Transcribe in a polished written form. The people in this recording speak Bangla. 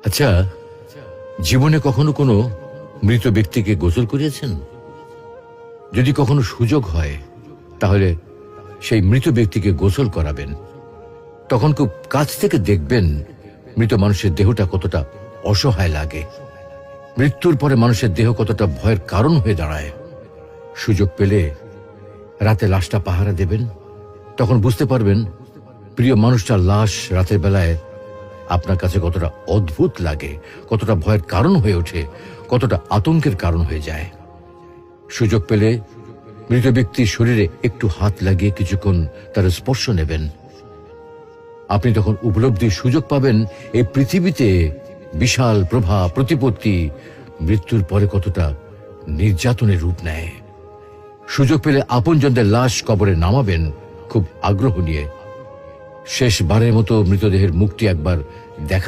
আচ্ছা, জীবনে কখনো কোনো মৃত ব্যক্তিকে গোসল করিয়েছেন? যদি কখনো সুযোগ হয় তাহলে সেই মৃত ব্যক্তিকে গোসল করাবেন। তখন খুব কাছ থেকে দেখবেন মৃত মানুষের দেহটা কতটা অসহায় লাগে, মৃত্যুর পরে মানুষের দেহ কতটা ভয়ের কারণ হয়ে দাঁড়ায়। সুযোগ পেলে রাতে লাশটা পাহারা দেবেন, তখন বুঝতে পারবেন প্রিয় মানুষটার লাশ রাতের বেলায় আপনার কাছে কতটা অদ্ভুত লাগে, কতটা ভয়ের কারণ হয়ে ওঠে, কতটা আতঙ্কের কারণ হয়ে যায়। সুযোগ পেলে মৃত ব্যক্তির শরীরে একটু হাত লাগিয়ে কিছুক্ষণ তার স্পর্শ নেবেন। আপনি তখন উপলব্ধির সুযোগ পাবেন এই পৃথিবীতে বিশাল প্রভা প্রতিপত্তি মৃত্যুর পরে কতটা নির্যাতনের রূপ নেয়। সুযোগ পেলে আপনজনদের লাশ কবরে নামাবেন খুব আগ্রহ নিয়ে। শেষবারের মতো মৃতদেহের মুখটি একবার দেখা